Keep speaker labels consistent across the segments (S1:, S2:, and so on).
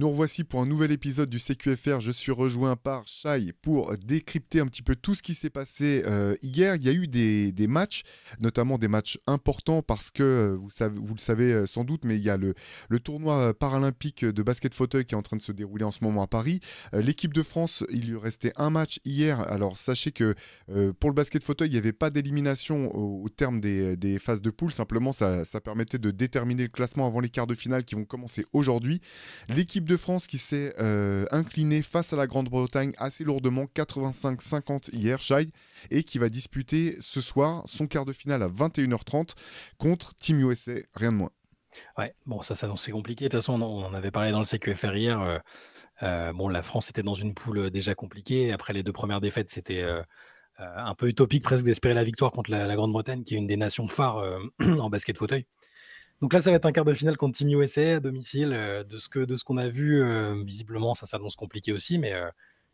S1: Nous revoici pour un nouvel épisode du CQFR. Je suis rejoint par Shai pour décrypter un petit peu tout ce qui s'est passé hier. Il y a eu des matchs, notamment des matchs importants parce que, vous le savez sans doute, mais il y a le tournoi paralympique de basket fauteuil qui est en train de se dérouler en ce moment à Paris. L'équipe de France, il lui restait un match hier. Alors sachez que pour le basket fauteuil, il n'y avait pas d'élimination au terme des phases de poule. Simplement, ça permettait de déterminer le classement avant les quarts de finale qui vont commencer aujourd'hui. L'équipe de France qui s'est inclinée face à la Grande-Bretagne assez lourdement, 85-50 hier, Shai, et qui va disputer ce soir son quart de finale à 21h30 contre Team USA, rien de moins.
S2: Ouais, bon, ça s'annonçait compliqué. De toute façon, on en avait parlé dans le CQFR hier. Bon, la France était dans une poule déjà compliquée. Après les deux premières défaites, c'était un peu utopique presque d'espérer la victoire contre la Grande-Bretagne, qui est une des nations phares en basket fauteuil. Donc là, ça va être un quart de finale contre Team USA à domicile. De ce qu'on a vu, visiblement, ça s'annonce compliqué aussi, mais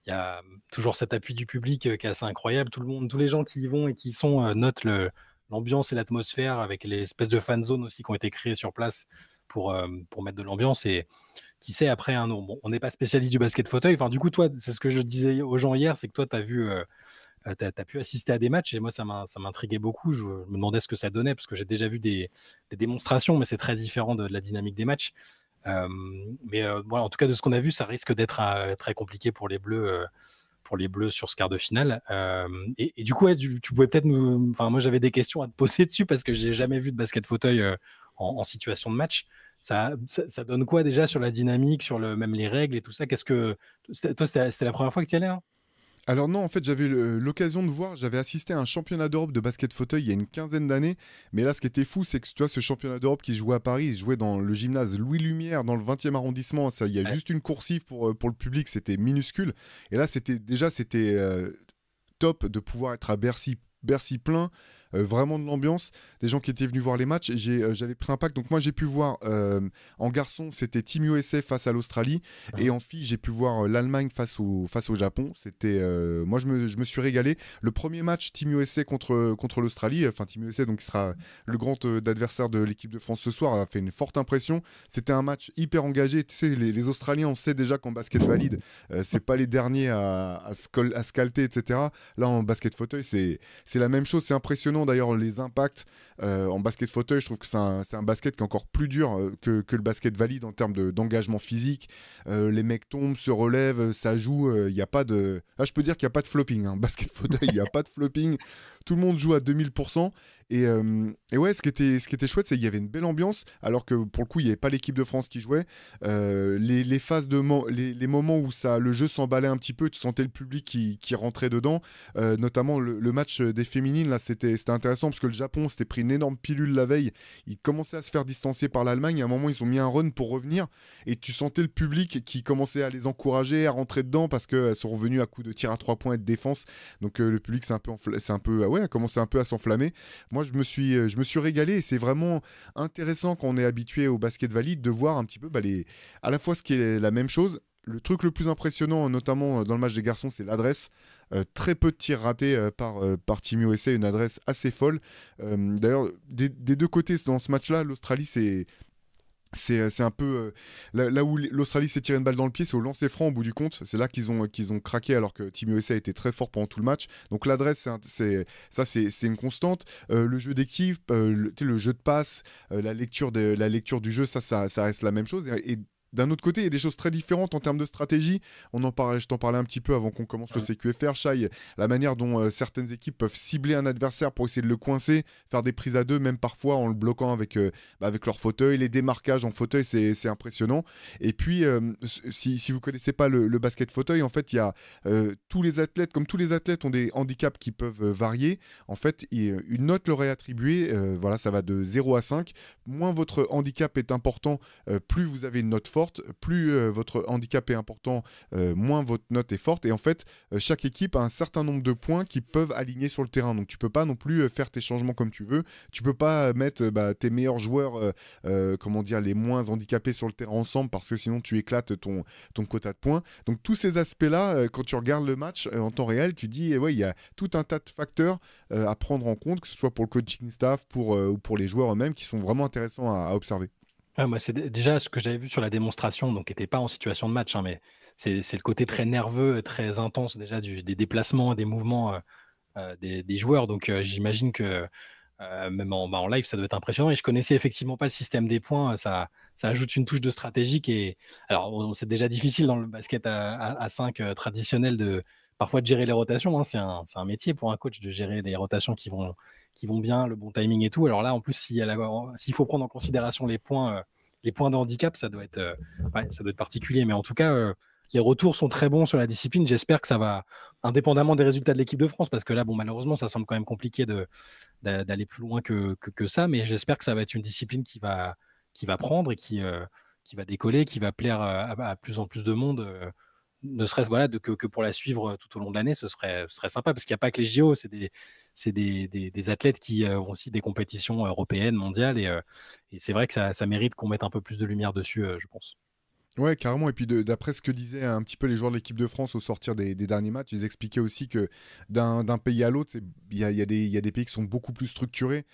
S2: il y a toujours cet appui du public qui est assez incroyable. Tout le monde, tous les gens qui y vont et qui y sont notent l'ambiance et l'atmosphère avec les espèces de fan zones aussi qui ont été créées sur place pour mettre de l'ambiance. Et qui sait, après, hein, bon, on n'est pas spécialiste du basket fauteuil. Enfin, du coup, toi, c'est ce que je disais aux gens hier, c'est que toi, tu as vu. Tu as pu assister à des matchs et moi ça m'intriguait beaucoup. Je me demandais ce que ça donnait parce que j'ai déjà vu des démonstrations, mais c'est très différent de la dynamique des matchs. Voilà, en tout cas, de ce qu'on a vu, ça risque d'être très compliqué pour les Bleus sur ce quart de finale. Et du coup, ouais, tu pouvais peut-être nous. Enfin, moi j'avais des questions à te poser dessus parce que j'ai jamais vu de basket fauteuil en situation de match. Ça donne quoi déjà sur la dynamique, même les règles et tout ça? Toi, c'était la première fois que tu y allais, hein?
S1: Alors non, en fait, j'avais l'occasion de voir, j'avais assisté à un championnat d'Europe de basket fauteuil il y a une quinzaine d'années. Mais là, ce qui était fou, c'est que tu vois, ce championnat d'Europe qui se jouait à Paris, il se jouait dans le gymnase Louis Lumière, dans le 20e arrondissement. Ça, il y a
S2: Ouais.
S1: juste une coursive pour le public, c'était minuscule. Et là, c'était top de pouvoir être à Bercy. Bercy plein, vraiment de l'ambiance, des gens qui étaient venus voir les matchs. J'avais pris un pack, donc moi j'ai pu voir en garçon, c'était Team USA face à l'Australie, et en fille, j'ai pu voir l'Allemagne face au Japon. Moi je me suis régalé. Le premier match Team USA contre l'Australie, enfin Team USA, donc qui sera le grand adversaire de l'équipe de France ce soir, a fait une forte impression. C'était un match hyper engagé. Tu sais, les Australiens, on sait déjà qu'en basket valide, c'est pas les derniers à se calter, etc. Là, en basket fauteuil, c'est la même chose. C'est impressionnant d'ailleurs les impacts en basket fauteuil. Je trouve que c'est un basket qui est encore plus dur que le basket valide en termes d'engagement physique. Les mecs tombent, se relèvent, ça joue. Il y a pas de... Là, je peux dire qu'il n'y a pas de flopping. Hein. Basket fauteuil, il n'y a pas de flopping. Tout le monde joue à 2000%. Et ouais, ce qui était chouette, c'est qu'il y avait une belle ambiance, alors que pour le coup, il n'y avait pas l'équipe de France qui jouait. Les phases les moments où le jeu s'emballait un petit peu, tu sentais le public qui rentrait dedans. Notamment le match des féminines, là, c'était intéressant parce que le Japon s'était pris une énorme pilule la veille. Ils commençaient à se faire distancer par l'Allemagne. À un moment, ils ont mis un run pour revenir et tu sentais le public qui commençait à les encourager à rentrer dedans parce qu'elles sont revenues à coups de tir à 3 points et de défense. Donc le public a commencé un peu à s'enflammer. Moi, je me suis régalé et c'est vraiment intéressant quand on est habitué au basket valide de voir un petit peu à la fois ce qui est la même chose. Le truc le plus impressionnant, notamment dans le match des garçons, c'est l'adresse. Très peu de tirs ratés par Team USA, une adresse assez folle. D'ailleurs, des deux côtés dans ce match-là, l'Australie, c'est un peu là où l'Australie s'est tiré une balle dans le pied, c'est au lancer franc au bout du compte. C'est là qu'ils ont craqué alors que Team USA était très fort pendant tout le match. Donc l'adresse, c'est une constante. Le jeu d'équipe, le jeu de passe, la lecture du jeu, ça reste la même chose. Et d'un autre côté, il y a des choses très différentes en termes de stratégie. Je t'en parlais un petit peu avant qu'on commence le CQFR, Shai. La manière dont certaines équipes peuvent cibler un adversaire pour essayer de le coincer, faire des prises à deux, même parfois en le bloquant avec leur fauteuil. Les démarquages en fauteuil, c'est impressionnant. Et puis, si vous connaissez pas le basket fauteuil, en fait, il y a tous les athlètes ont des handicaps qui peuvent varier. En fait, une note leur est attribuée. Voilà, ça va de 0 à 5. Moins votre handicap est important, plus vous avez une note forte. Plus votre handicap est important, moins votre note est forte. Et en fait, chaque équipe a un certain nombre de points qui peuvent aligner sur le terrain. Donc tu peux pas non plus faire tes changements comme tu veux. Tu peux pas mettre tes meilleurs joueurs, les moins handicapés sur le terrain ensemble parce que sinon tu éclates ton quota de points. Donc tous ces aspects-là, quand tu regardes le match en temps réel, tu dis ouais, il y a tout un tas de facteurs à prendre en compte, que ce soit pour le coaching staff ou pour les joueurs eux-mêmes, qui sont vraiment intéressants à observer.
S2: Ah, moi, c'est déjà ce que j'avais vu sur la démonstration, donc qui était pas en situation de match, hein, mais c'est le côté très nerveux, très intense déjà des déplacements, des mouvements, des joueurs. Donc, j'imagine que, même en live, ça doit être impressionnant et je connaissais effectivement pas le système des points, ça ajoute une touche de stratégique et alors c'est déjà difficile dans le basket à 5, traditionnel de parfois de gérer les rotations, hein. C'est un métier pour un coach de gérer les rotations qui vont bien, le bon timing et tout. Alors là, en plus, s'il faut prendre en considération les points de handicap, ça doit être, ouais, ça doit être particulier. Mais en tout cas, les retours sont très bons sur la discipline. J'espère que ça va, indépendamment des résultats de l'équipe de France, parce que là, bon, malheureusement, ça semble quand même compliqué d'aller plus loin que ça. Mais j'espère que ça va être une discipline qui va prendre et qui va décoller, qui va plaire à plus en plus de monde. Ne serait-ce voilà, que pour la suivre tout au long de l'année, ce serait sympa parce qu'il n'y a pas que les JO, c'est des athlètes qui ont aussi des compétitions européennes, mondiales et c'est vrai que ça mérite qu'on mette un peu plus de lumière dessus, je pense.
S1: Ouais, carrément. Et puis d'après ce que disaient un petit peu les joueurs de l'équipe de France au sortir des derniers matchs, ils expliquaient aussi que d'un pays à l'autre, il y a des pays qui sont beaucoup plus structurés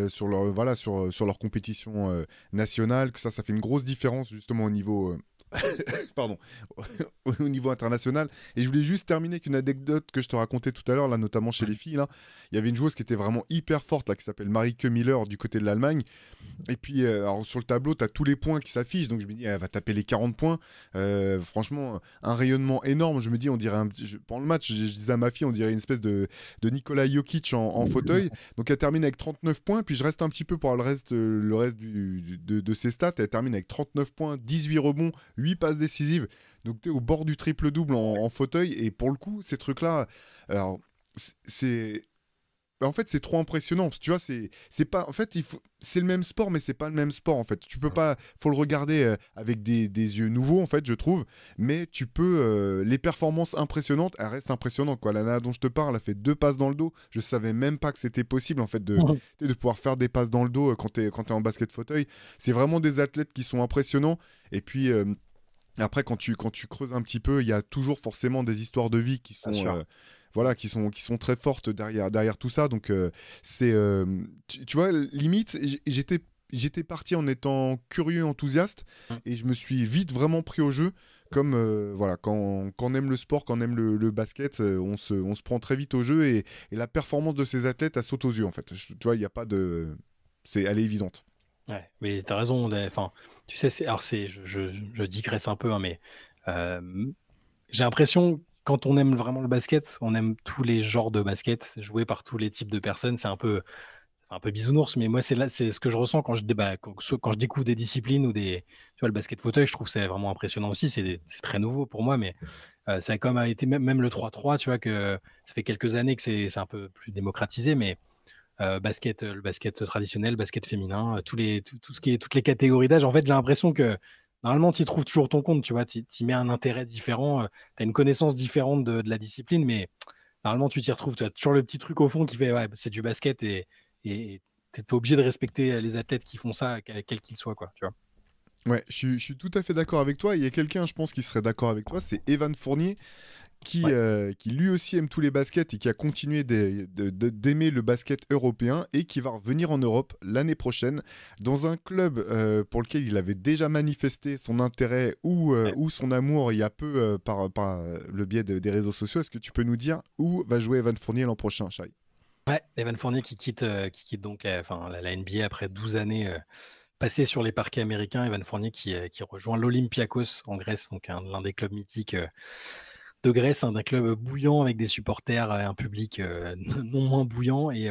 S1: sur leur, voilà, sur leur compétition nationale, que ça fait une grosse différence justement au niveau, pardon, au niveau international. Et je voulais juste terminer avec une anecdote que je te racontais tout à l'heure, là, notamment chez les filles. Là. Il y avait une joueuse qui était vraiment hyper forte, là, qui s'appelle Marieke Miller du côté de l'Allemagne. Et puis, alors, sur le tableau, tu as tous les points qui s'affichent. Donc, je me dis, elle va taper les 40 points. Franchement, un rayonnement énorme. Je me dis, on dirait pendant le match, je disais à ma fille, on dirait une espèce de Nikola Jokic en fauteuil. Donc, elle termine avec 39 points. Puis, je reste un petit peu pour le reste de ses stats. Elle termine avec 39 points, 18 rebonds, 8 passes décisives. Donc, tu es au bord du triple-double en fauteuil. Et pour le coup, ces trucs-là, alors, c'est bah, en fait, c'est trop impressionnant. Tu vois, c'est pas. En fait, c'est le même sport, mais c'est pas le même sport. En fait, tu peux pas. Faut le regarder avec des yeux nouveaux, en fait, je trouve. Mais tu peux. Les performances impressionnantes, elles restent impressionnantes. Quoi. La nana dont je te parle, elle a fait 2 passes dans le dos. Je savais même pas que c'était possible, en fait, de pouvoir faire des passes dans le dos quand t'es en basket fauteuil. C'est vraiment des athlètes qui sont impressionnants. Et puis. Après, quand tu creuses un petit peu, il y a toujours forcément des histoires de vie qui
S2: Bien
S1: sont,
S2: sûr.
S1: voilà, qui sont très fortes derrière tout ça. Donc, tu vois, limite, j'étais parti en étant curieux, enthousiaste,
S2: Mm.
S1: et je me suis vite vraiment pris au jeu. Comme, voilà, quand on aime le sport, quand on aime le basket, on se prend très vite au jeu, et la performance de ces athlètes, elle saute aux yeux, en fait. Tu vois, il n'y a pas de. Elle est évidente.
S2: Ouais, mais tu as raison. Enfin, tu sais, alors je digresse un peu, hein, mais euh, j'ai l'impression, quand on aime vraiment le basket, on aime tous les genres de basket, joué par tous les types de personnes. C'est un peu bisounours, mais moi, c'est ce que je ressens quand je découvre des disciplines ou tu vois, le basket fauteuil, je trouve que c'est vraiment impressionnant aussi. C'est très nouveau pour moi, mais ça a comme a été même le 3-3, tu vois, que ça fait quelques années que c'est un peu plus démocratisé, mais le basket traditionnel, le basket féminin, tout ce qui est toutes les catégories d'âge. En fait, j'ai l'impression que normalement, tu y trouves toujours ton compte, tu vois, tu y mets un intérêt différent, tu as une connaissance différente de la discipline, mais normalement, tu t'y retrouves. Tu as toujours le petit truc au fond qui fait, ouais, c'est du basket et tu es obligé de respecter les athlètes qui font ça, quels qu'ils soient, quoi, tu vois.
S1: Ouais, je suis tout à fait d'accord avec toi. Il y a quelqu'un, je pense, qui serait d'accord avec toi, c'est Evan Fournier, qui,
S2: Ouais.
S1: qui lui aussi aime tous les baskets et qui a continué d'aimer le basket européen et qui va revenir en Europe l'année prochaine dans un club pour lequel il avait déjà manifesté son intérêt
S2: Ouais.
S1: ou son amour il y a peu par le biais des réseaux sociaux. Est-ce que tu peux nous dire où va jouer Evan Fournier l'an prochain, Shai?
S2: Ouais, Evan Fournier qui quitte donc enfin, la NBA après 12 années passées sur les parquets américains. Evan Fournier qui rejoint l'Olympiakos en Grèce, donc l'un des clubs mythiques de Grèce, hein, d'un club bouillant avec des supporters et un public non moins bouillant. Et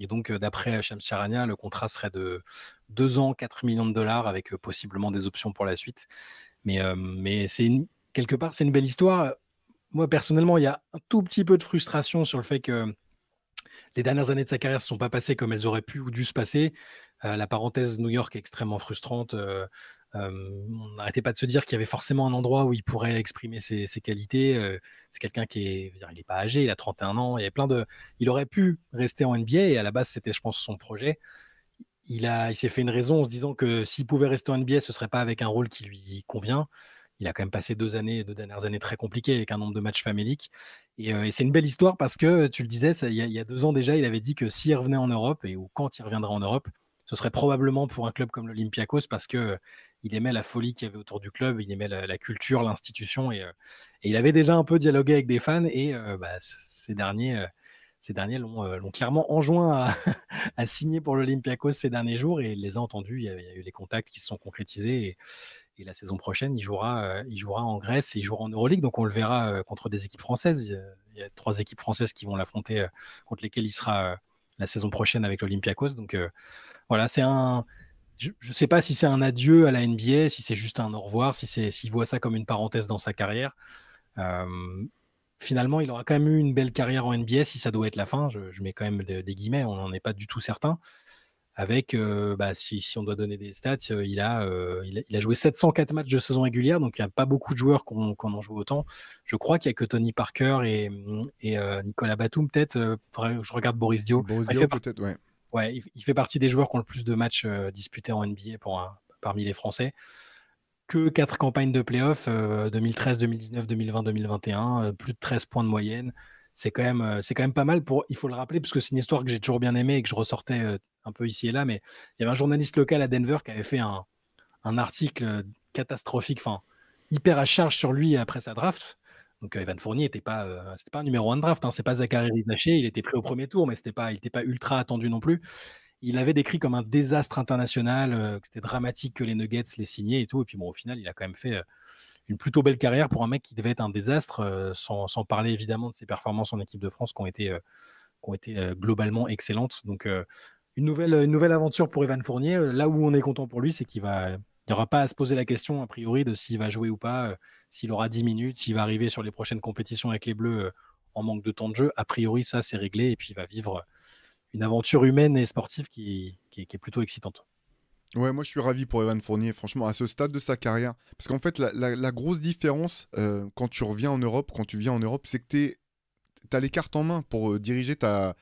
S2: donc, d'après Shams Charania, le contrat serait de 2 ans, 4 millions de dollars avec possiblement des options pour la suite. Mais quelque part, c'est une belle histoire. Moi, personnellement, il y a un tout petit peu de frustration sur le fait que les dernières années de sa carrière ne se sont pas passées comme elles auraient pu ou dû se passer. La parenthèse New York est extrêmement frustrante. On n'arrêtait pas de se dire qu'il y avait forcément un endroit où il pourrait exprimer ses qualités. C'est quelqu'un il n'est pas âgé, il a 31 ans. Il aurait pu rester en NBA et à la base, c'était, je pense, son projet. Il s'est fait une raison en se disant que s'il pouvait rester en NBA, ce ne serait pas avec un rôle qui lui convient. Il a quand même passé 2 dernières années très compliquées avec un nombre de matchs faméliques. Et c'est une belle histoire parce que, tu le disais, il y a 2 ans déjà, il avait dit que s'il revenait en Europe ou quand il reviendra en Europe, ce serait probablement pour un club comme l'Olympiakos parce que il aimait la folie qu'il y avait autour du club, il aimait la culture, l'institution et il avait déjà un peu dialogué avec des fans et ces derniers l'ont clairement enjoint à, à signer pour l'Olympiakos ces derniers jours et il les a entendus. Il y a eu les contacts qui se sont concrétisés et la saison prochaine, il jouera en Grèce et il jouera en Euroleague. Donc on le verra contre des équipes françaises. Il y a 3 équipes françaises qui vont l'affronter, contre lesquelles il sera la saison prochaine avec l'Olympiakos. Donc voilà, c'est un. Je ne sais pas si c'est un adieu à la NBA, si c'est juste un au revoir, s'il voit ça comme une parenthèse dans sa carrière. Euh, Finalement, il aura quand même eu une belle carrière en NBA, si ça doit être la fin. Je mets quand même des guillemets, on n'en est pas du tout certain. Avec, si on doit donner des stats, il a joué 704 matchs de saison régulière, donc il n'y a pas beaucoup de joueurs qui en joué autant. Je crois qu'il n'y a que Tony Parker et Nicolas Batum, peut-être. Je regarde Boris Dio.
S1: Boris Dio, peut-être, ouais.
S2: Ouais, il fait partie des joueurs qui ont le plus de matchs disputés en NBA parmi les Français. Que 4 campagnes de playoffs, 2013, 2019, 2020, 2021, plus de 13 points de moyenne. C'est quand même pas mal. Il faut le rappeler, parce que c'est une histoire que j'ai toujours bien aimée et que je ressortais un peu ici et là, mais il y avait un journaliste local à Denver qui avait fait un article catastrophique, enfin, hyper à charge sur lui après sa draft. Donc Evan Fournier c'était pas un numéro 1 de draft, hein, c'est pas Zachary Rizaché, il était pris au premier tour, mais il n'était pas ultra attendu non plus. Il avait décrit comme un désastre international, que c'était dramatique que les Nuggets les signaient et tout. Et puis bon, au final, il a quand même fait une plutôt belle carrière pour un mec qui devait être un désastre, sans parler évidemment de ses performances en équipe de France qui ont été globalement excellentes. Donc une nouvelle aventure pour Evan Fournier. Là où on est content pour lui, c'est qu'il n'y aura pas à se poser la question a priori de s'il va jouer ou pas, s'il aura 10 minutes, s'il va arriver sur les prochaines compétitions avec les Bleus en manque de temps de jeu. A priori, ça c'est réglé et puis il va vivre une aventure humaine et sportive qui est plutôt excitante.
S1: Ouais, moi je suis ravi pour Evan Fournier, franchement, à ce stade de sa carrière. Parce qu'en fait, la grosse différence quand tu reviens en Europe, quand tu viens en Europe, c'est que tu as les cartes en main pour diriger ta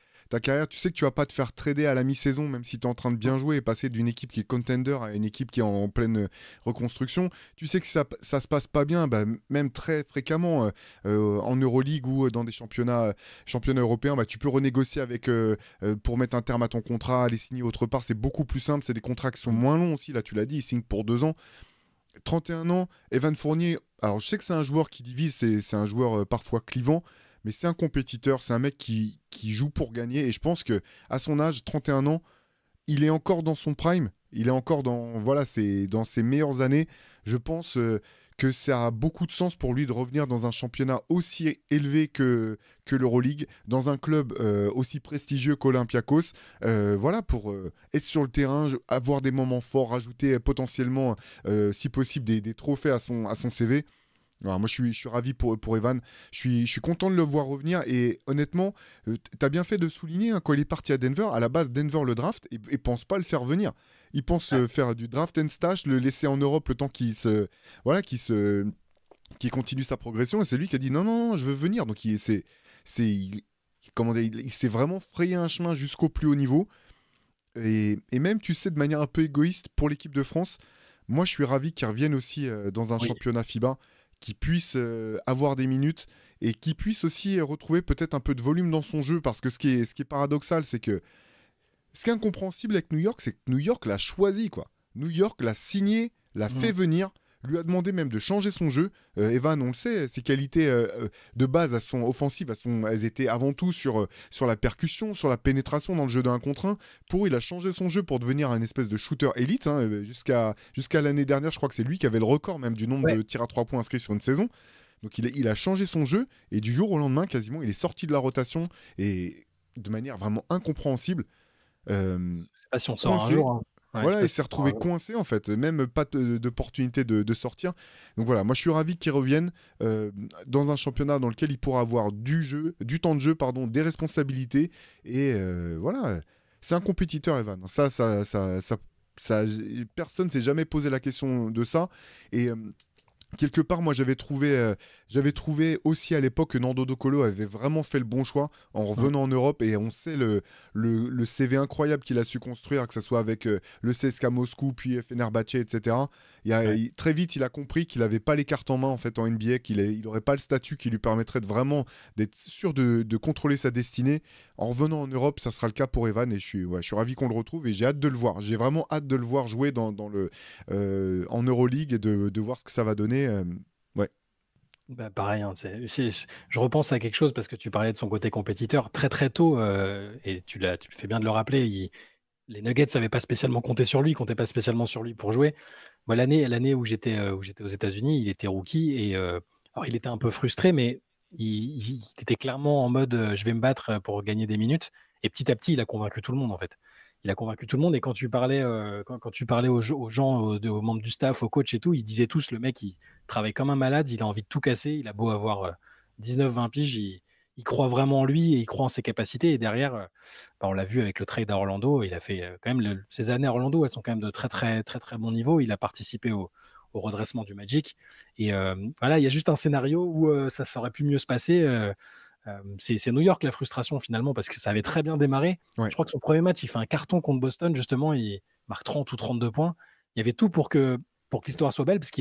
S1: carrière. Tu sais que tu vas pas te faire trader à la mi-saison, même si tu es en train de bien jouer et passer d'une équipe qui est contender à une équipe qui est en pleine reconstruction. Tu sais que ça se passe pas bien, même très fréquemment en Euroleague ou dans des championnats européens, tu peux renégocier avec pour mettre un terme à ton contrat, aller signer autre part. C'est beaucoup plus simple. C'est des contrats qui sont moins longs aussi. Là, tu l'as dit, il signe pour 2 ans. 31 ans, Evan Fournier. Alors, je sais que c'est un joueur qui divise, c'est un joueur parfois clivant. Mais c'est un compétiteur, c'est un mec qui joue pour gagner. Et je pense que à son âge, 31 ans, il est encore dans son prime. Il est encore dans ses meilleures années. Je pense que ça a beaucoup de sens pour lui de revenir dans un championnat aussi élevé que l'Euroleague, dans un club aussi prestigieux qu'Olympiakos. Pour être sur le terrain, avoir des moments forts, rajouter potentiellement, si possible, des trophées à son CV. Alors moi, je suis ravi pour Evan. Je suis content de le voir revenir. Et honnêtement, tu as bien fait de souligner, hein, quand il est parti à Denver, à la base, Denver le draft et pense pas le faire venir. Il pense faire du draft and stash, le laisser en Europe le temps qu'il continue sa progression. Et c'est lui qui a dit non, je veux venir. Donc il s'est vraiment frayé un chemin jusqu'au plus haut niveau. Et même, tu sais, de manière un peu égoïste pour l'équipe de France, moi, je suis ravi qu'il revienne aussi dans un championnat FIBA, qui puisse avoir des minutes et qui puisse aussi retrouver peut-être un peu de volume dans son jeu, parce que ce qui est paradoxal, c'est que ce qui est incompréhensible avec New York, c'est que New York l'a choisi, quoi. New York l'a signé, l'a fait venir, lui a demandé même de changer son jeu. Evan, on le sait, ses qualités de base, offensives, elles étaient avant tout sur la percussion, sur la pénétration dans le jeu de 1 contre 1. Il a changé son jeu pour devenir un espèce de shooter élite. Hein, jusqu'à l'année dernière, je crois que c'est lui qui avait le record même du nombre de tirs à 3 points inscrits sur une saison. Donc il a changé son jeu et du jour au lendemain, quasiment, il est sorti de la rotation et de manière vraiment incompréhensible.
S2: Je sais pas si on sort un jour. Hein.
S1: Ouais, il s'est retrouvé coincé en fait, même pas d'opportunité de sortir. Donc voilà, moi je suis ravi qu'il revienne dans un championnat dans lequel il pourra avoir du temps de jeu, des responsabilités. Et voilà, c'est un compétiteur, Evan. Personne s'est jamais posé la question de ça. Et quelque part, moi, j'avais trouvé aussi à l'époque que Nando De Colo avait vraiment fait le bon choix en
S2: Mm.
S1: revenant en Europe et on sait le CV incroyable qu'il a su construire, que ce soit avec le CSKA Moscou, puis Fenerbahçe, etc.
S2: Ouais.
S1: Très vite, il a compris qu'il n'avait pas les cartes en main en fait en NBA, il n'aurait pas le statut qui lui permettrait de vraiment d'être sûr de contrôler sa destinée. En revenant en Europe, ça sera le cas pour Evan et je suis ravi qu'on le retrouve et j'ai hâte de le voir. J'ai vraiment hâte de le voir jouer en Euroleague et de voir ce que ça va donner. Ouais,
S2: Bah, pareil, hein, je repense à quelque chose parce que tu parlais de son côté compétiteur très très tôt, et tu fais bien de le rappeler. Les Nuggets n'avaient pas spécialement compté sur lui, comptaient pas spécialement sur lui pour jouer. Moi, l'année où j'étais aux États-Unis, il était rookie et alors il était un peu frustré, mais il était clairement en mode je vais me battre pour gagner des minutes. Et petit à petit, il a convaincu tout le monde en fait. Il a convaincu tout le monde. Et quand tu parlais, quand tu parlais aux gens, aux membres du staff, aux coachs et tout, ils disaient tous le mec, il travaille comme un malade, il a envie de tout casser. Il a beau avoir 19-20 piges, il croit vraiment en lui et il croit en ses capacités. Et derrière, bah, on l'a vu avec le trade à Orlando, il a fait quand même ses années à Orlando, elles sont quand même de très très très très bon niveau. Il a participé au redressement du Magic. Et voilà, il y a juste un scénario où ça aurait pu mieux se passer. C'est New York la frustration finalement parce que ça avait très bien démarré.
S1: ouais.
S2: Je crois que son premier match, il fait un carton contre Boston justement, il marque 30 ou 32 points. Il y avait tout pour que l'histoire soit belle parce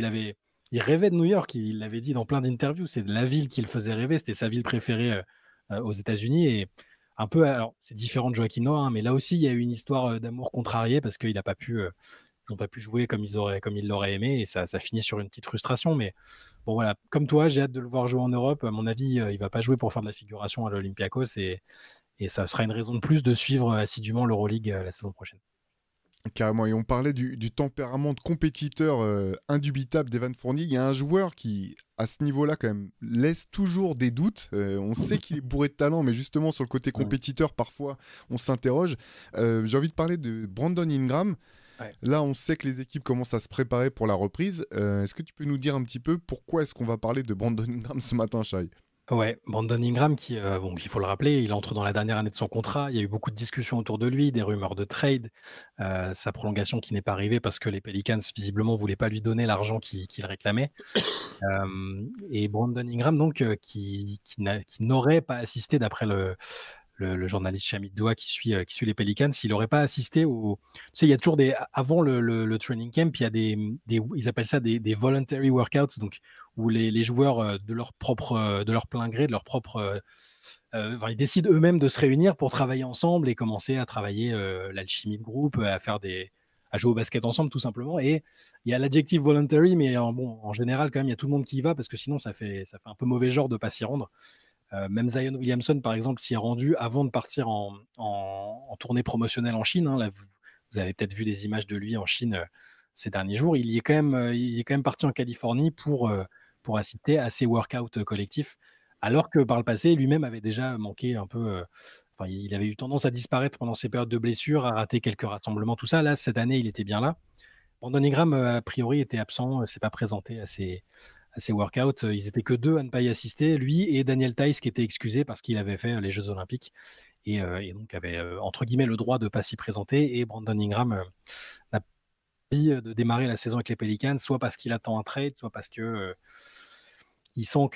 S2: il rêvait de New York, il l'avait dit dans plein d'interviews, c'est la ville qu'il faisait rêver, c'était sa ville préférée aux États-Unis et un peu, alors c'est différent de Joakim Noah, hein, mais là aussi il y a eu une histoire d'amour contrariée parce qu'ils n'ont pas pu jouer comme ils l'auraient aimé et ça finit sur une petite frustration. Mais bon voilà, comme toi, j'ai hâte de le voir jouer en Europe. À mon avis, il va pas jouer pour faire de la figuration à l'Olympiakos et ça sera une raison de plus de suivre assidûment l'Euroleague la saison prochaine.
S1: Carrément. Et on parlait du tempérament de compétiteur indubitable d'Evan Fournier. Il y a un joueur qui, à ce niveau-là, quand même, laisse toujours des doutes. On sait qu'il est bourré de talent, mais justement, sur le côté
S2: Mm.
S1: compétiteur, parfois, on s'interroge. J'ai envie de parler de Brandon Ingram.
S2: Ouais.
S1: Là, on sait que les équipes commencent à se préparer pour la reprise. Est-ce que tu peux nous dire un petit peu pourquoi est-ce qu'on va parler de Brandon Ingram ce matin, Shai?
S2: Ouais, Brandon Ingram, bon, il faut le rappeler, il entre dans la dernière année de son contrat. Il y a eu beaucoup de discussions autour de lui, des rumeurs de trade, sa prolongation qui n'est pas arrivée parce que les Pelicans, visiblement, voulaient pas lui donner l'argent qu'il réclamait. Et Brandon Ingram, donc, qui n'aurait pas assisté, d'après le journaliste Shamit Doua qui suit les Pelicans, s'il n'aurait pas assisté au. Tu sais, il y a toujours avant le training camp, il y a ils appellent ça des voluntary workouts, donc, où les joueurs de leur plein gré, de leur propre. Enfin, ils décident eux-mêmes de se réunir pour travailler ensemble et commencer à travailler l'alchimie de groupe, à jouer au basket ensemble, tout simplement. Et il y a l'adjectif voluntary, mais bon, en général, quand même, il y a tout le monde qui y va parce que sinon, ça fait un peu mauvais genre de ne pas s'y rendre. Même Zion Williamson, par exemple, s'y est rendu avant de partir en tournée promotionnelle en Chine, hein. Là, vous avez peut-être vu des images de lui en Chine ces derniers jours. Il est quand même parti en Californie pour assister à ces workouts collectifs, alors que par le passé, lui-même avait déjà manqué un peu. Enfin, il avait eu tendance à disparaître pendant ses périodes de blessures, à rater quelques rassemblements, tout ça. Là, cette année, il était bien là. Brandon Ingram, a priori, était absent, ne s'est pas présenté à ces workouts. Ils étaient que deux à ne pas y assister, lui et Daniel Theis qui était excusé parce qu'il avait fait les Jeux Olympiques et donc avait entre guillemets le droit de ne pas s'y présenter. Et Brandon Ingram n'a pas envie de démarrer la saison avec les Pelicans, soit parce qu'il attend un trade, soit parce que il sent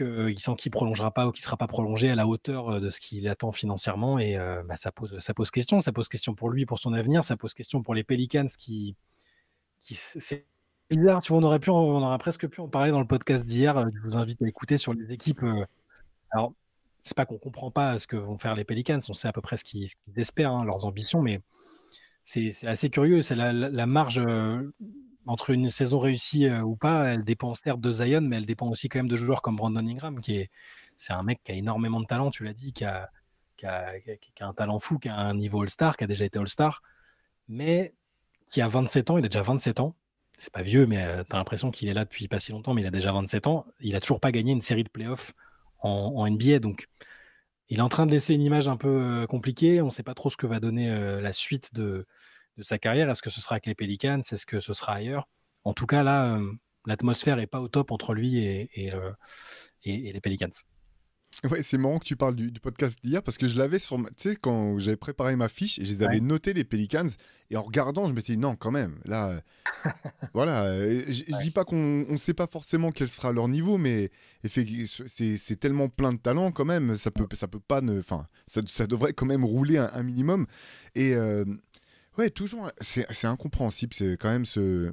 S2: qu'il prolongera pas ou qu'il sera pas prolongé à la hauteur de ce qu'il attend financièrement. Et bah, ça pose question. Ça pose question pour lui, pour son avenir. Ça pose question pour les Pelicans c'est bizarre, tu vois, on aurait presque pu en parler dans le podcast d'hier. Je vous invite à écouter sur les équipes. Alors, c'est pas qu'on comprend pas ce que vont faire les Pelicans, on sait à peu près ce qu'ils espèrent, hein, leurs ambitions, mais c'est assez curieux. C'est la marge entre une saison réussie ou pas, elle dépend certes de Zion, mais elle dépend aussi quand même de joueurs comme Brandon Ingram, c'est un mec qui a énormément de talent, tu l'as dit, qui a un talent fou, qui a un niveau All-Star, qui a déjà été All-Star, mais qui a 27 ans, il a déjà 27 ans. C'est pas vieux, mais tu as l'impression qu'il est là depuis pas si longtemps, mais il a déjà 27 ans. Il a toujours pas gagné une série de playoffs en NBA, donc il est en train de laisser une image un peu compliquée. On ne sait pas trop ce que va donner la suite de sa carrière. Est-ce que ce sera avec les Pelicans? Est-ce que ce sera ailleurs? En tout cas, là, l'atmosphère n'est pas au top entre lui et les Pelicans.
S1: Ouais, c'est marrant que tu parles du podcast d'hier parce que je l'avais sur. Tu sais, quand j'avais préparé ma fiche et je les avais
S2: Ouais,
S1: notés, les Pelicans, et en regardant, je me suis dit non, quand même, là. Voilà, je
S2: ouais,
S1: dis pas qu'on ne sait pas forcément quel sera leur niveau, mais c'est tellement plein de talent quand même, ça peut pas ne, enfin, ça devrait quand même rouler un minimum. Et ouais, toujours, c'est incompréhensible, c'est quand même ce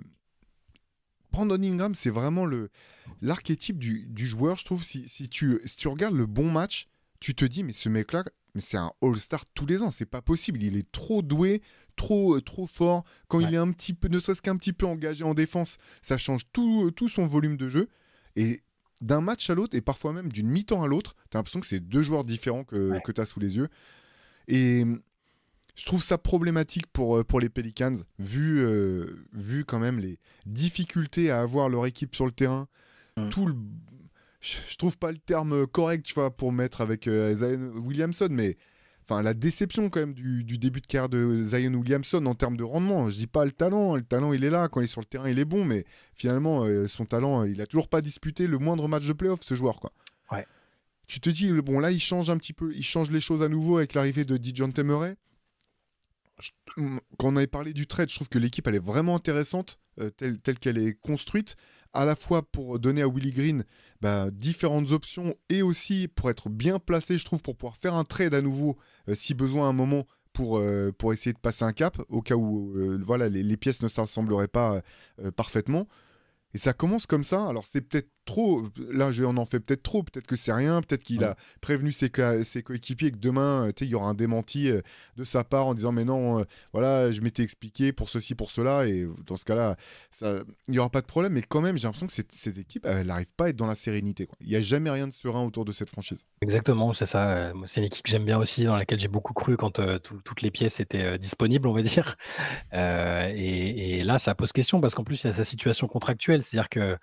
S1: Brandon Ingram, c'est vraiment l'archétype du joueur, je trouve. Si tu regardes le bon match, tu te dis, mais ce mec-là, mais c'est un All-Star tous les ans, c'est pas possible. Il est trop doué, trop fort. Quand il
S2: ouais.
S1: est un petit peu, ne serait-ce qu'un petit peu engagé en défense, ça change tout son volume de jeu. Et d'un match à l'autre, et parfois même d'une mi-temps à l'autre, tu as l'impression que c'est deux joueurs différents
S2: Ouais.
S1: que tu as sous les yeux. Et je trouve ça problématique pour les Pelicans, vu quand même les difficultés à avoir leur équipe sur le terrain.
S2: Mm.
S1: Tout le... Je trouve pas le terme correct, tu vois, pour mettre avec Zion Williamson, mais enfin la déception quand même du début de carrière de Zion Williamson en termes de rendement. Je dis pas le talent il est là, quand il est sur le terrain il est bon, mais finalement son talent, il a toujours pas disputé le moindre match de playoff ce joueur, quoi.
S2: Ouais.
S1: Tu te dis, bon là il change un petit peu, il change les choses à nouveau avec l'arrivée de Dejounte Murray. je- Quand on avait parlé du trade, je trouve que l'équipe elle est vraiment intéressante, telle qu'elle est construite, à la fois pour donner à Willie Green différentes options et aussi pour être bien placé, je trouve, pour pouvoir faire un trade à nouveau si besoin à un moment. Pour essayer de passer un cap au cas où voilà, les pièces ne s'assembleraient pas parfaitement. Et ça commence comme ça. Alors, c'est peut-être trop. Là, on en fait peut-être trop. Peut-être que c'est rien. Peut-être qu'il
S2: Mm.
S1: a prévenu ses coéquipiers que demain, il y aura un démenti de sa part en disant mais non, voilà, je m'étais expliqué pour ceci, pour cela. Et dans ce cas-là, il n'y aura pas de problème. Mais quand même, j'ai l'impression que cette équipe, elle n'arrive pas à être dans la sérénité, quoi. Il n'y a jamais rien de serein autour de cette franchise.
S2: Exactement, c'est ça. Moi, c'est une équipe que j'aime bien aussi, dans laquelle j'ai beaucoup cru quand toutes les pièces étaient disponibles, on va dire. Et là, ça pose question parce qu'en plus, il y a sa situation contractuelle. C'est-à-dire que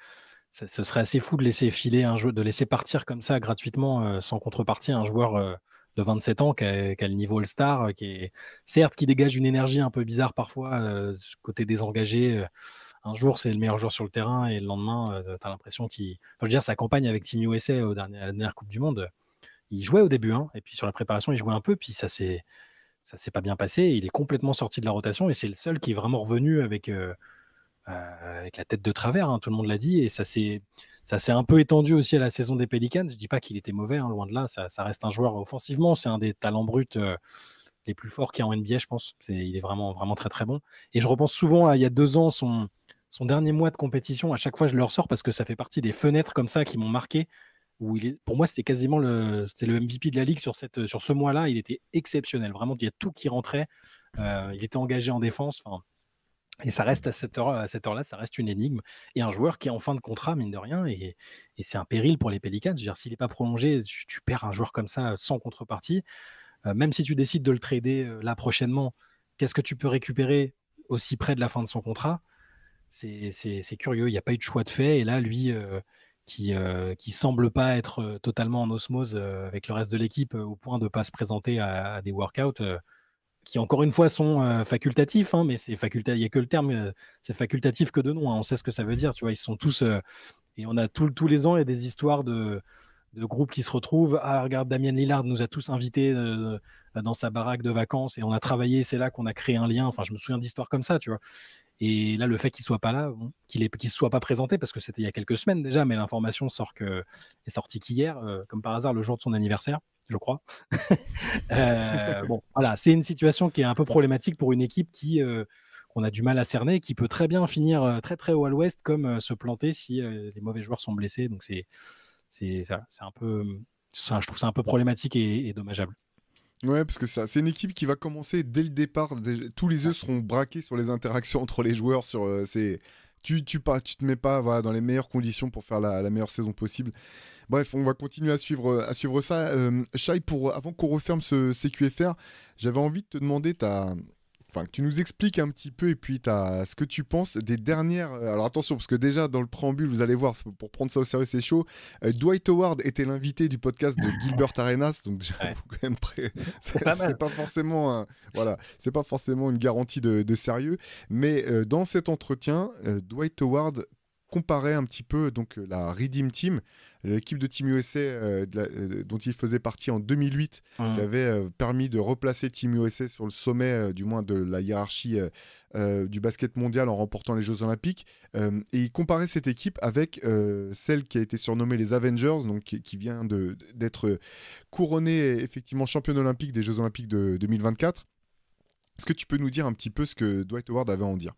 S2: ce serait assez fou de laisser filer un jeu, de laisser partir comme ça gratuitement, sans contrepartie, un joueur de 27 ans qui a le niveau All-Star, qui est certes qui dégage une énergie un peu bizarre parfois, côté désengagé. Un jour, c'est le meilleur joueur sur le terrain et le lendemain, tu as l'impression qu'il. Enfin, je veux dire, sa campagne avec Team USA à la dernière Coupe du Monde, il jouait au début, hein, et puis sur la préparation, il jouait un peu, puis ça s'est pas bien passé. Il est complètement sorti de la rotation et c'est le seul qui est vraiment revenu avec la tête de travers, hein, tout le monde l'a dit, et ça s'est un peu étendu aussi à la saison des Pelicans. Je dis pas qu'il était mauvais, hein, loin de là, ça reste un joueur offensivement, c'est un des talents bruts les plus forts qu'il y a en NBA, je pense. Il est vraiment, vraiment très très bon. Et je repense souvent à il y a 2 ans, son dernier mois de compétition. À chaque fois, je le ressors parce que ça fait partie des fenêtres comme ça qui m'ont marqué. Pour moi, c'était quasiment c'était le MVP de la ligue sur ce mois-là. Il était exceptionnel. Vraiment, il y a tout qui rentrait. Il était engagé en défense. Enfin, et ça reste à cette heure-là, ça reste une énigme. Et un joueur qui est en fin de contrat, mine de rien, et c'est un péril pour les Pelicans. Je veux dire, s'il n'est pas prolongé, tu perds un joueur comme ça sans contrepartie. Même si tu décides de le trader là prochainement, qu'est-ce que tu peux récupérer aussi près de la fin de son contrat? C'est curieux, il n'y a pas eu de choix de fait. Et là, lui, qui semble pas être totalement en osmose avec le reste de l'équipe, au point de ne pas se présenter à des workouts, qui encore une fois sont facultatifs, hein, mais il n'y a que le terme, c'est facultatif que de nom, hein, on sait ce que ça veut dire, tu vois, ils sont tous, et on a tous les ans, il y a des histoires de groupes qui se retrouvent. Ah, regarde, Damien Lillard nous a tous invités dans sa baraque de vacances et on a travaillé, c'est là qu'on a créé un lien. Enfin, je me souviens d'histoires comme ça, tu vois. Et là, le fait qu'il soit pas là, bon, qu'il ne se soit pas présenté, parce que c'était il y a quelques semaines déjà, mais l'information est sortie qu'hier, comme par hasard, le jour de son anniversaire, je crois. Bon, voilà, c'est une situation qui est un peu problématique pour une équipe qu'on a du mal à cerner, qui peut très bien finir très très haut à l'ouest, comme se planter si les mauvais joueurs sont blessés. Donc c'est un peu, je trouve ça un peu problématique et dommageable.
S1: Ouais, parce que c'est une équipe qui va commencer dès le départ. Tous les œufs seront braqués sur les interactions entre les joueurs. Tu te mets pas voilà, dans les meilleures conditions pour faire la meilleure saison possible. Bref, on va continuer à suivre ça. Shai, avant qu'on referme ce CQFR, j'avais envie de te demander enfin, que tu nous expliques un petit peu et puis ce que tu penses des dernières. Alors attention, parce que déjà dans le préambule, vous allez voir, pour prendre ça au sérieux, c'est chaud. Dwight Howard était l'invité du podcast de Gilbert Arenas, donc j'avoue
S2: Ouais.
S1: quand même
S2: C'est pas mal.
S1: c'est pas forcément voilà, c'est pas forcément une garantie de sérieux. Mais dans cet entretien, Dwight Howard comparait un petit peu donc, la Redeem Team, l'équipe de Team USA dont il faisait partie en 2008, qui avait permis de replacer Team USA sur le sommet, du moins de la hiérarchie du basket mondial en remportant les Jeux Olympiques. Et il comparait cette équipe avec celle qui a été surnommée les Avengers, donc qui vient d'être couronnée effectivement championne olympique des Jeux Olympiques de 2024. Est-ce que tu peux nous dire un petit peu ce que Dwight Howard avait à en dire?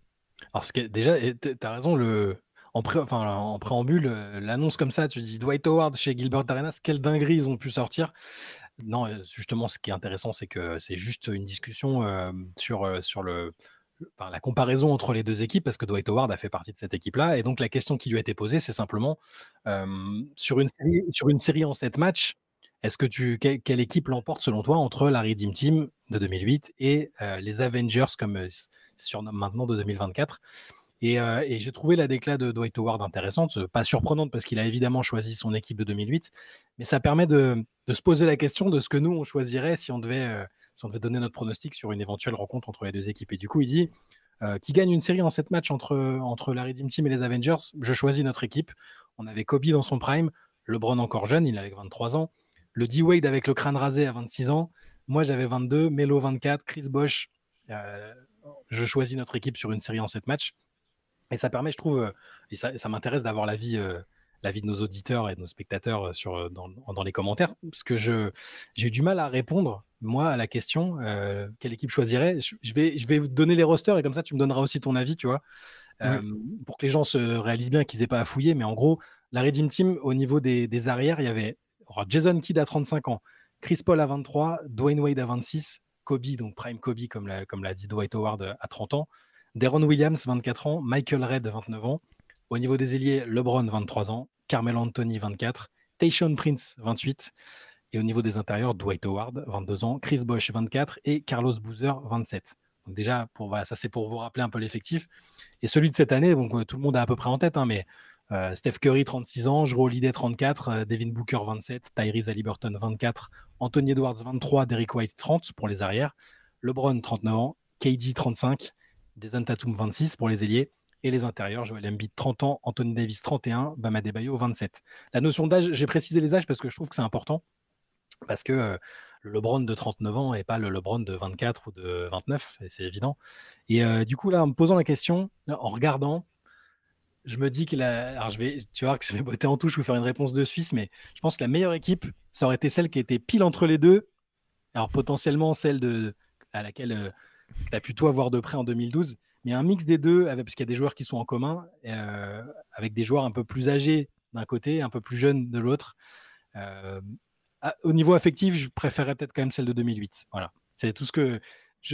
S2: Alors, déjà, t'as raison, en préambule, l'annonce comme ça, tu dis Dwight Howard chez Gilbert Arenas, quelle dinguerie ils ont pu sortir. Non, justement, ce qui est intéressant, c'est que c'est juste une discussion sur la comparaison entre les deux équipes, parce que Dwight Howard a fait partie de cette équipe-là. Et donc, la question qui lui a été posée, c'est simplement sur une série en 7 matchs, quelle équipe l'emporte selon toi entre la Redeem Team de 2008 et les Avengers, comme se surnomme maintenant, de 2024? Et j'ai trouvé la déclat de Dwight Howard intéressante, pas surprenante parce qu'il a évidemment choisi son équipe de 2008, mais ça permet de se poser la question de ce que nous, on choisirait si on devait donner notre pronostic sur une éventuelle rencontre entre les deux équipes. Et du coup, il dit qui gagne une série en 7 matchs entre la Redeem Team et les Avengers, je choisis notre équipe. On avait Kobe dans son prime, LeBron encore jeune, il avait 23 ans, le D-Wade avec le crâne rasé à 26 ans, moi j'avais 22, Melo 24, Chris Bosh. Je choisis notre équipe sur une série en 7 matchs. Et ça permet, je trouve, et ça m'intéresse d'avoir l'avis de nos auditeurs et de nos spectateurs dans les commentaires, parce que j'ai eu du mal à répondre, moi, à la question quelle équipe choisirait. Je vais vous donner les rosters et comme ça, tu me donneras aussi ton avis, tu vois, pour que les gens se réalisent bien qu'ils n'aient pas à fouiller. Mais en gros, la Redeem Team, au niveau des arrières, il y avait Jason Kidd à 35 ans, Chris Paul à 23, Dwayne Wade à 26, Kobe, donc Prime Kobe, comme l'a dit Dwight Howard, à 30 ans, Deron Williams, 24 ans, Michael Redd, 29 ans. Au niveau des ailiers, LeBron, 23 ans, Carmelo Anthony, 24, Tayshaun Prince, 28. Et au niveau des intérieurs, Dwight Howard, 22 ans, Chris Bosh, 24 et Carlos Boozer, 27. Donc déjà, ça c'est pour vous rappeler un peu l'effectif. Et celui de cette année, donc tout le monde a à peu près en tête, mais Steph Curry, 36 ans, Jrue Holiday, 34, Devin Booker, 27, Tyrese Haliburton, 24, Anthony Edwards, 23, Derrick White, 30 pour les arrières, LeBron, 39 ans, KD, 35, Jason Tatum, 26 pour les ailiers, et les intérieurs, Joel Embiid, 30 ans, Anthony Davis, 31, Bam Adebayo, 27. La notion d'âge, j'ai précisé les âges parce que je trouve que c'est important, parce que le LeBron de 39 ans n'est pas le LeBron de 24 ou de 29, et c'est évident. Et du coup, là, en me posant la question, en regardant, je me dis alors tu vois que je vais botter en touche, je vais faire une réponse de Suisse, mais je pense que la meilleure équipe, ça aurait été celle qui était pile entre les deux. Alors potentiellement celle à laquelle tu as pu toi voir de près en 2012, mais un mix des deux, parce qu'il y a des joueurs qui sont en commun, avec des joueurs un peu plus âgés d'un côté, un peu plus jeunes de l'autre. Au niveau affectif, je préférerais peut-être quand même celle de 2008. Voilà. C'est tout ce que...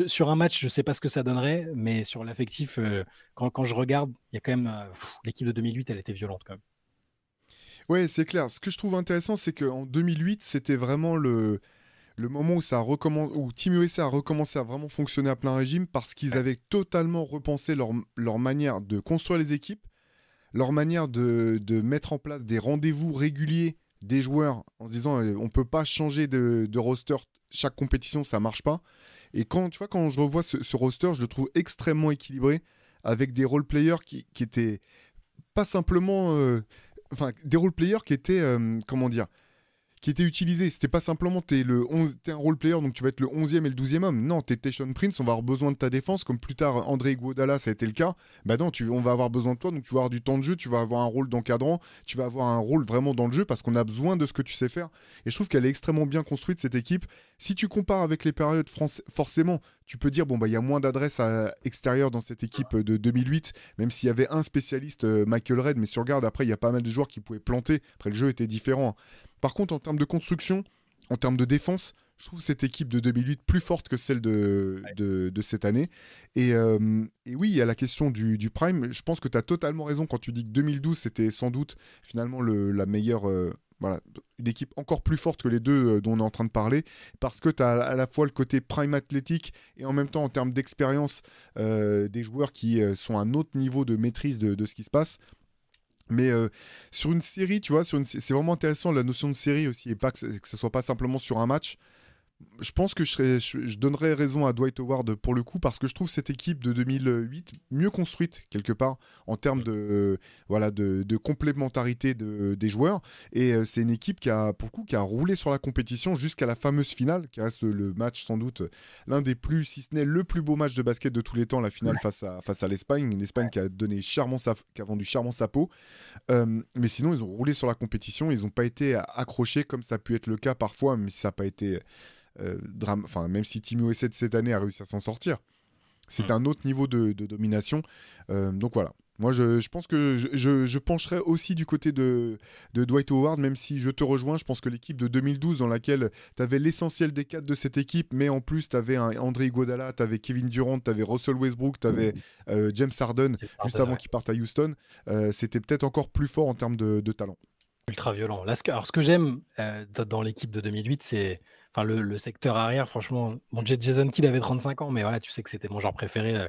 S2: sur un match, je ne sais pas ce que ça donnerait, mais sur l'affectif, quand je regarde, il y a quand même... l'équipe de 2008, elle était violente quand même.
S1: Ouais, c'est clair. Ce que je trouve intéressant, c'est qu'en 2008, c'était vraiment le moment où Team USA a recommencé à vraiment fonctionner à plein régime parce qu'ils avaient totalement repensé leur manière de construire les équipes, leur manière de mettre en place des rendez-vous réguliers des joueurs en se disant on ne peut pas changer de roster chaque compétition, ça ne marche pas. Et quand je revois ce roster, je le trouve extrêmement équilibré avec des role-players qui étaient pas simplement... des role-players qui étaient... qui était utilisé. C'était pas simplement t'es un role player donc tu vas être le 11e et le 12e homme. Non, t'es Tayshaun Prince, on va avoir besoin de ta défense comme plus tard André Iguodala, ça a été le cas. Bah non, on va avoir besoin de toi, donc tu vas avoir du temps de jeu, tu vas avoir un rôle d'encadrant, tu vas avoir un rôle vraiment dans le jeu parce qu'on a besoin de ce que tu sais faire. Et je trouve qu'elle est extrêmement bien construite cette équipe. Si tu compares avec les périodes forcément, tu peux dire il y a moins d'adresses extérieures dans cette équipe de 2008, même s'il y avait un spécialiste, Michael Redd, mais si tu regardes après, il y a pas mal de joueurs qui pouvaient planter. Après, le jeu était différent. Par contre, en termes de construction, en termes de défense, je trouve cette équipe de 2008 plus forte que celle de cette année. Et oui, il y a la question du prime. Je pense que tu as totalement raison quand tu dis que 2012, c'était sans doute finalement la meilleure... une équipe encore plus forte que les deux dont on est en train de parler, parce que tu as à la fois le côté prime athlétique et en même temps en termes d'expérience des joueurs qui sont à un autre niveau de maîtrise de ce qui se passe. Mais sur une série, tu vois, c'est vraiment intéressant la notion de série aussi, et pas que ce soit pas simplement sur un match. Je pense que je donnerais raison à Dwight Howard pour le coup parce que je trouve cette équipe de 2008 mieux construite quelque part en termes de complémentarité des joueurs et c'est une équipe pour le coup, qui a roulé sur la compétition jusqu'à la fameuse finale qui reste le match sans doute l'un des plus, si ce n'est le plus beau match de basket de tous les temps, la finale face à l'Espagne, une Espagne qui a vendu chèrement sa peau. Mais sinon ils ont roulé sur la compétition, ils n'ont pas été accrochés comme ça a pu être le cas parfois, mais ça n'a pas été même si Team USA de cette année a réussi à s'en sortir, c'est un autre niveau de domination. Donc voilà. Moi, je pense que je pencherais aussi du côté de Dwight Howard, même si je te rejoins. Je pense que l'équipe de 2012, dans laquelle tu avais l'essentiel des cadres de cette équipe, mais en plus, tu avais un André Iguodala, tu avais Kevin Durant, tu avais Russell Westbrook, tu avais James Harden, juste avant qu'il parte à Houston. C'était peut-être encore plus fort en termes de talent.
S2: Ultra violent. Là, ce que j'aime dans l'équipe de 2008, c'est le secteur arrière. Franchement, bon, Jason Kidd avait 35 ans, mais voilà, tu sais que c'était mon genre préféré.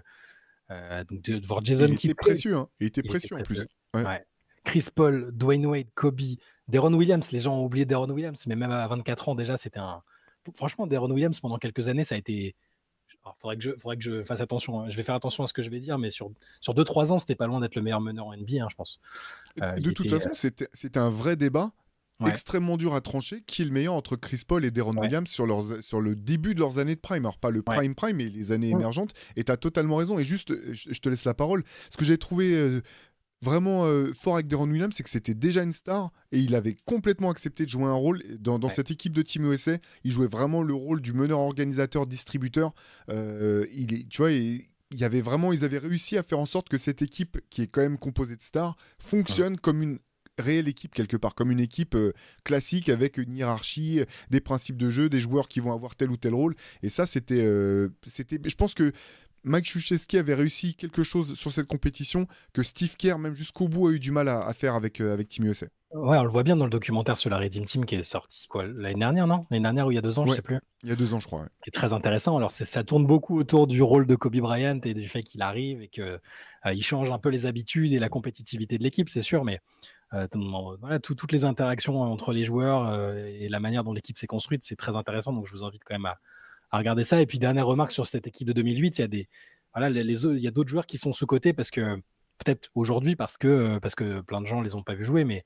S2: Donc de voir Jason Kidd.
S1: Il était précieux, hein. Il était précieux en plus.
S2: Ouais. Chris Paul, Dwayne Wade, Kobe, Deron Williams. Les gens ont oublié Deron Williams, mais même à 24 ans déjà, c'était un. Franchement, Deron Williams, pendant quelques années, ça a été. Alors, faudrait que je fasse attention. Hein. Je vais faire attention à ce que je vais dire, mais sur 2-3 ans, c'était pas loin d'être le meilleur meneur en NBA, hein, je pense.
S1: De toute façon, c'était un vrai débat. Ouais. Extrêmement dur à trancher, qui est le meilleur entre Chris Paul et Deron Williams sur le début de leurs années de prime. Alors pas le prime, mais les années émergentes. Et tu as totalement raison. Et juste, je te laisse la parole. Ce que j'ai trouvé vraiment fort avec Deron Williams, c'est que c'était déjà une star et il avait complètement accepté de jouer un rôle dans cette équipe de Team USA. Il jouait vraiment le rôle du meneur, organisateur, distributeur. Tu vois, ils avaient réussi à faire en sorte que cette équipe, qui est quand même composée de stars, fonctionne comme une réelle équipe quelque part, comme une équipe classique avec une hiérarchie, des principes de jeu, des joueurs qui vont avoir tel ou tel rôle. Et ça, c'était je pense que Mike Krzyzewski avait réussi quelque chose sur cette compétition que Steve Kerr, même jusqu'au bout, a eu du mal à faire avec Team USA.
S2: Ouais, on le voit bien dans le documentaire sur la Redeem Team qui est sorti l'année dernière, non? L'année dernière ou il y a 2 ans, je sais plus.
S1: Il y a 2 ans, je crois. Ouais.
S2: Qui est très intéressant. Alors, ça tourne beaucoup autour du rôle de Kobe Bryant et du fait qu'il arrive et qu'il change un peu les habitudes et la compétitivité de l'équipe, c'est sûr, mais voilà, toutes les interactions entre les joueurs et la manière dont l'équipe s'est construite, c'est très intéressant. Donc, je vous invite quand même à regarder ça. Et puis, dernière remarque sur cette équipe de 2008, il y a il y a d'autres joueurs qui sont sous-cotés parce que, peut-être aujourd'hui, parce que plein de gens les ont pas vus jouer, mais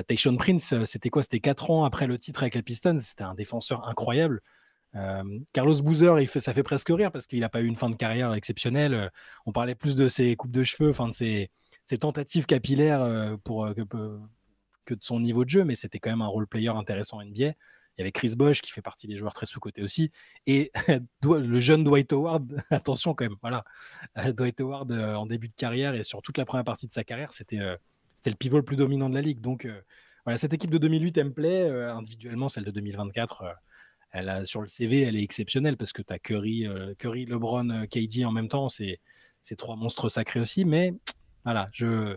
S2: Tayshaun Prince, c'était quoi? C'était 4 ans après le titre avec les Pistons. C'était un défenseur incroyable. Carlos Boozer, ça fait presque rire parce qu'il n'a pas eu une fin de carrière exceptionnelle. On parlait plus de ses coupes de cheveux, de ses tentatives capillaires que de son niveau de jeu, mais c'était quand même un role player intéressant en NBA. Il y avait Chris Bosh qui fait partie des joueurs très sous-cotés aussi. Et le jeune Dwight Howard, attention quand même, voilà. Dwight Howard en début de carrière et sur toute la première partie de sa carrière, c'était le pivot le plus dominant de la ligue. Donc voilà, cette équipe de 2008, elle me plaît. Individuellement, celle de 2024, sur le CV, elle est exceptionnelle parce que tu as Curry, LeBron, KD en même temps. C'est 3 monstres sacrés aussi. Mais voilà, je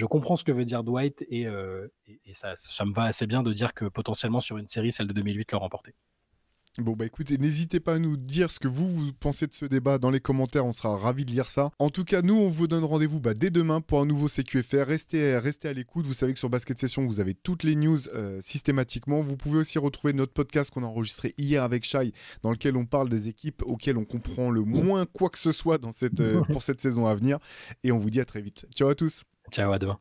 S2: comprends ce que veut dire Dwight et ça me va assez bien de dire que potentiellement sur une série, celle de 2008 l'a remporté.
S1: Bon bah écoutez, n'hésitez pas à nous dire ce que vous pensez de ce débat dans les commentaires, on sera ravis de lire ça. En tout cas, nous on vous donne rendez-vous dès demain pour un nouveau CQFR. Restez à l'écoute, vous savez que sur Basket Session, vous avez toutes les news systématiquement. Vous pouvez aussi retrouver notre podcast qu'on a enregistré hier avec Shai, dans lequel on parle des équipes auxquelles on comprend le moins quoi que ce soit pour cette saison à venir. Et on vous dit à très vite. Ciao à tous.
S2: Ciao, à demain.